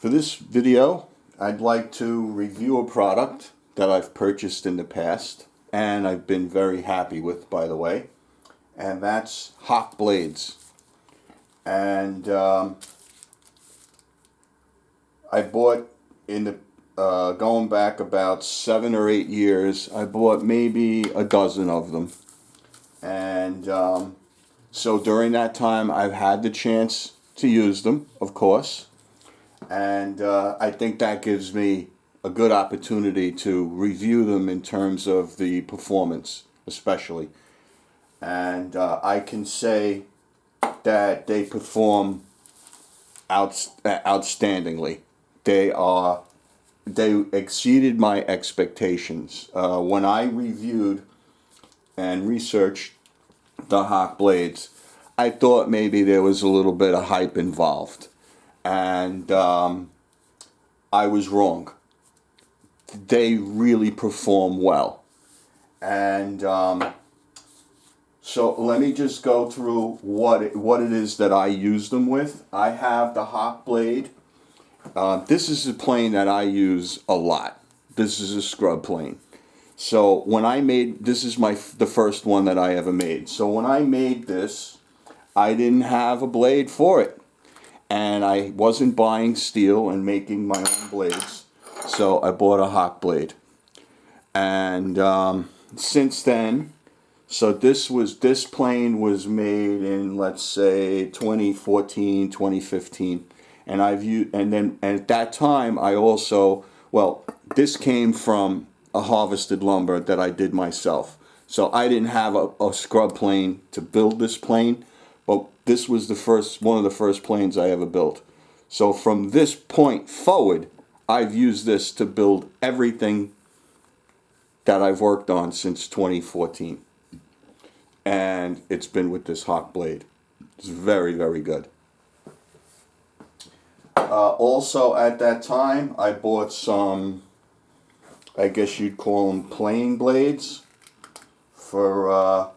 For this video, I'd like to review a product that I've purchased in the past and I've been very happy with, by the way, and that's Hock blades. And I bought in the going back about 7 or 8 years, I bought maybe a dozen of them. And so during that time, I've had the chance to use them, of course. And I think that gives me a good opportunity to review them in terms of the performance, especially. And I can say that they perform outstandingly. They exceeded my expectations. When I reviewed and researched the Hock blades, I thought maybe there was a little bit of hype involved. And I was wrong. They really perform well. And so let me just go through what it is that I use them with. I have the Hock blade. This is a plane that I use a lot. This is a scrub plane. So when I made, this is the first one that I ever made. So when I made this, I didn't have a blade for it. And I wasn't buying steel and making my own blades, so I bought a Hock blade. And since then, so this plane was made in, let's say, 2014, 2015, and and at that time I also, well, this came from a harvested lumber that I did myself. So I didn't have a scrub plane to build this plane. But this was one of the first planes I ever built. So from this point forward, I've used this to build everything that I've worked on since 2014. And it's been with this Hock blade. It's very, very good. Also at that time, I bought some, I guess you'd call them plane blades for...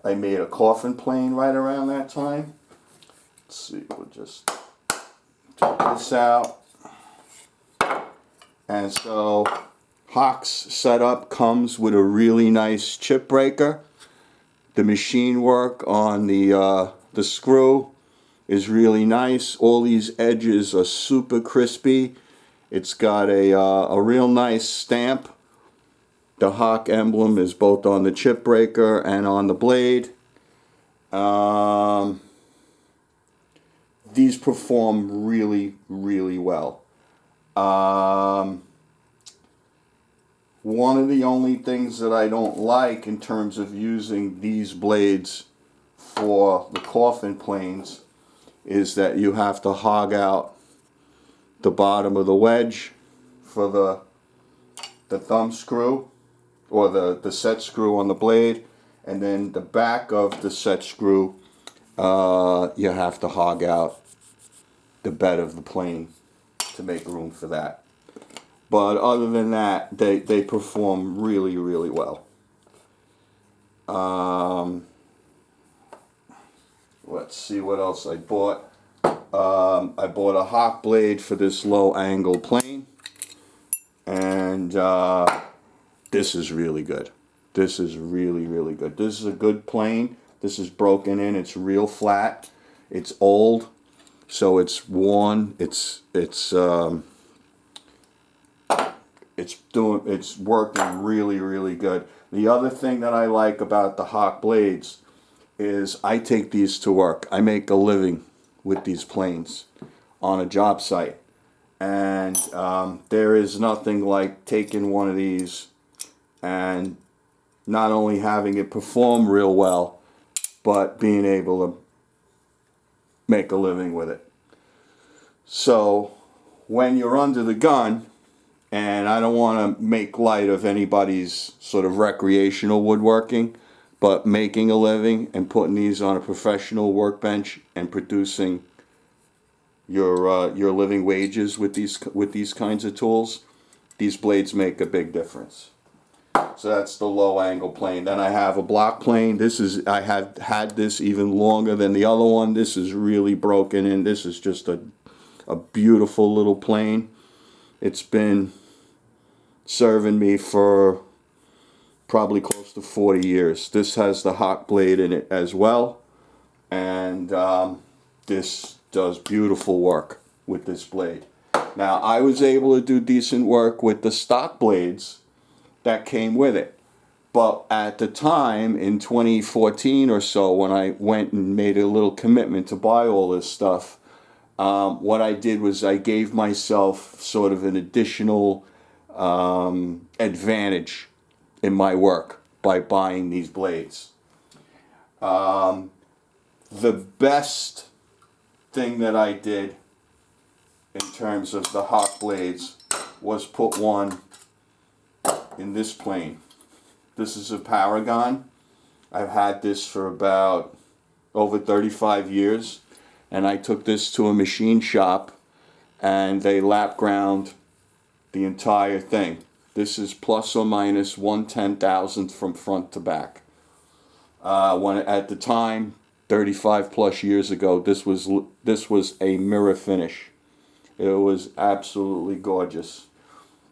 I made a coffin plane right around that time. Let's see, we'll just take this out. And so Hock's setup comes with a really nice chip breaker. The machine work on the screw is really nice. All these edges are super crispy. It's got a real nice stamp. The Hock emblem is both on the chip breaker and on the blade. These perform really, really well. One of the only things that I don't like in terms of using these blades for the coffin planes is that you have to hog out the bottom of the wedge for the thumb screw, or the set screw on the blade, and then the back of the set screw, you have to hog out the bed of the plane to make room for that. But other than that, they perform really, really well. Let's see what else I bought. I bought a Hock blade for this low angle plane, and this is really good. This is really, really good. This is a good plane. This is broken in. It's real flat. It's old, so it's worn. It's working really, really good. The other thing that I like about the Hock blades is I take these to work. I make a living with these planes on a job site, and there is nothing like taking one of these and not only having it perform real well, but being able to make a living with it. So when you're under the gun, and I don't want to make light of anybody's sort of recreational woodworking, but making a living and putting these on a professional workbench and producing your living wages with these kinds of tools, these blades make a big difference. So that's the low angle plane. Then I have a block plane. I have had this even longer than the other one. This is really broken in. This is just a a beautiful little plane. It's been serving me for probably close to 40 years. This has the Hock blade in it as well, and this does beautiful work with this blade. Now, I was able to do decent work with the stock blades that came with it. But at the time, in 2014 or so, when I went and made a little commitment to buy all this stuff, what I did was I gave myself sort of an additional advantage in my work by buying these blades. The best thing that I did in terms of the Hock blades was put one in this plane. This is a Paragon. I've had this for about over 35 years, and I took this to a machine shop and they lap ground the entire thing. This is plus or minus 1/10,000th from front to back. When at the time, 35 plus years ago, this was a mirror finish. It was absolutely gorgeous.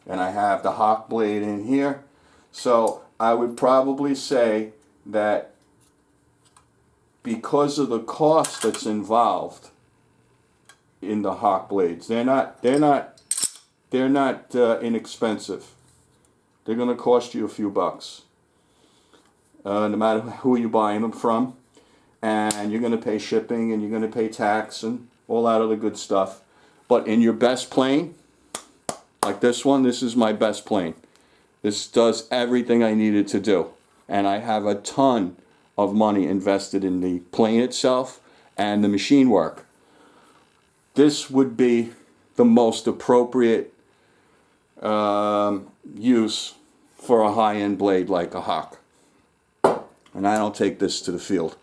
And I have the Hock blade in here. So I would probably say that because of the cost that's involved in the Hock blades, they're not inexpensive. They're going to cost you a few bucks, no matter who you're buying them from, and you're going to pay shipping and you're going to pay tax and all that other good stuff. But in your best plane, like this one, this is my best plane. This does everything I needed to do. And I have a ton of money invested in the plane itself and the machine work. This would be the most appropriate use for a high-end blade like a Hock. And I don't take this to the field.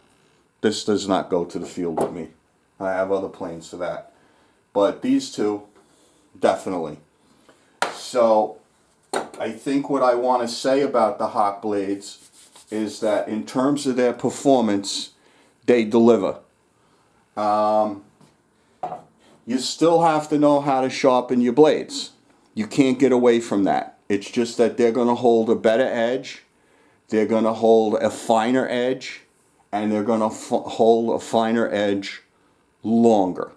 This does not go to the field with me. I have other planes for that. But these two, definitely. So I think what I want to say about the Hock blades is that in terms of their performance, they deliver. You still have to know how to sharpen your blades. You can't get away from that. It's just that they're going to hold a better edge, they're going to hold a finer edge, and they're going to hold a finer edge longer.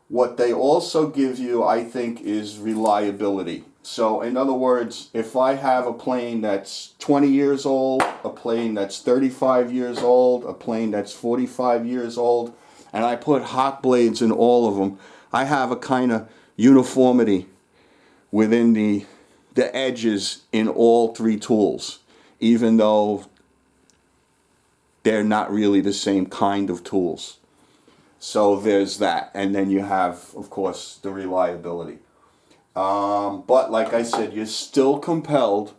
What they also give you, I think, is reliability. So in other words, if I have a plane that's 20 years old, a plane that's 35 years old, a plane that's 45 years old, and I put Hock blades in all of them, I have a kind of uniformity within the edges in all three tools, even though they're not really the same kind of tools. So there's that, and then you have, of course, the reliability. But like I said, you're still compelled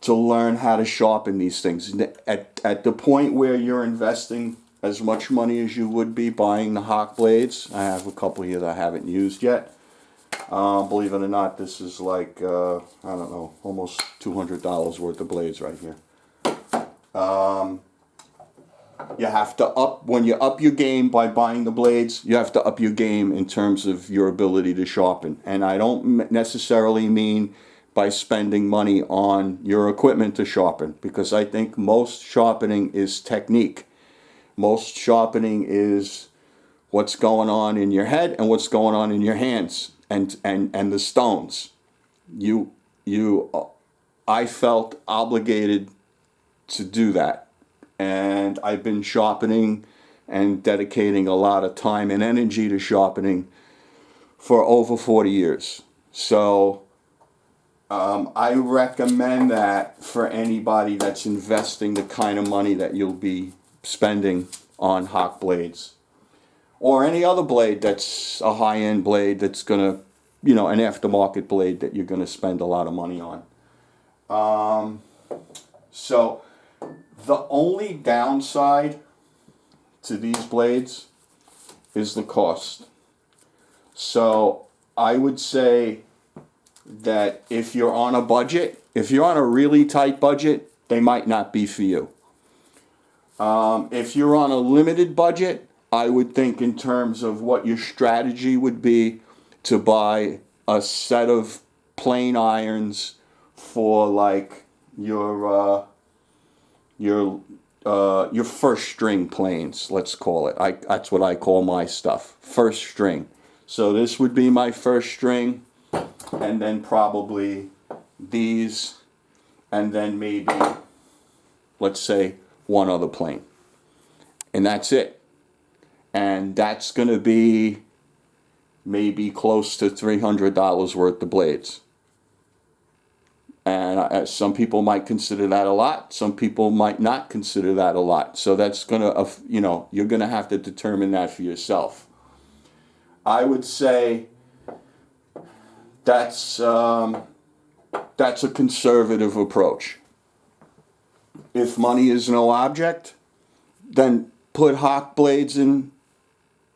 to learn how to sharpen these things. At the point where you're investing as much money as you would be buying the Hock blades, I have a couple here that I haven't used yet. Believe it or not, this is like, I don't know, almost $200 worth of blades right here. You have to when you up your game by buying the blades, you have to up your game in terms of your ability to sharpen. And I don't necessarily mean by spending money on your equipment to sharpen, because I think most sharpening is technique. Most sharpening is what's going on in your head and what's going on in your hands and the stones. I felt obligated to do that. And I've been sharpening and dedicating a lot of time and energy to sharpening for over 40 years. So I recommend that for anybody that's investing the kind of money that you'll be spending on Hock blades. Or any other blade that's a high-end blade that's going to, an aftermarket blade that you're going to spend a lot of money on. So the only downside to these blades is the cost. So I would say that if you're on a budget, if you're on a really tight budget, they might not be for you. If you're on a limited budget, I would think in terms of what your strategy would be to buy a set of plain irons for like your first string planes, let's call it. That's what I call my stuff, first string. So this would be my first string, and then probably these, and then maybe, let's say, one other plane. And that's it. And that's going to be maybe close to $300 worth of blades. And some people might consider that a lot. Some people might not consider that a lot. So that's going to, you're going to have to determine that for yourself. I would say that's a conservative approach. If money is no object, then put Hock blades in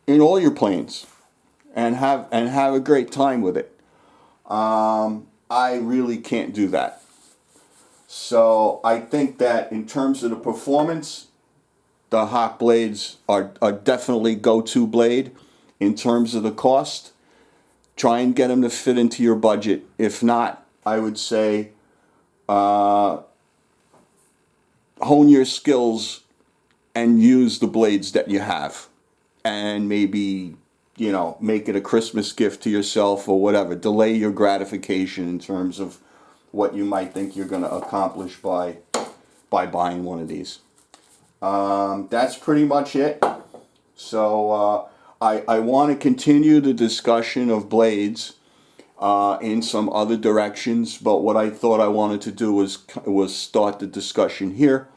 all your planes and have a great time with it. I really can't do that. So I think that in terms of the performance, the Hock blades are definitely go-to blade. In terms of the cost, try and get them to fit into your budget. If not, I would say hone your skills and use the blades that you have. And maybe, make it a Christmas gift to yourself or whatever. Delay your gratification in terms of what you might think you're going to accomplish by buying one of these. That's pretty much it. So I want to continue the discussion of blades in some other directions, but what I thought I wanted to do was start the discussion here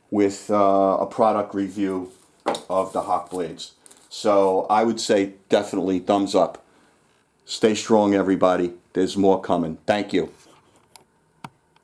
with a product review of the Hock blades. So I would say definitely thumbs up. Stay strong, everybody. There's more coming. Thank you.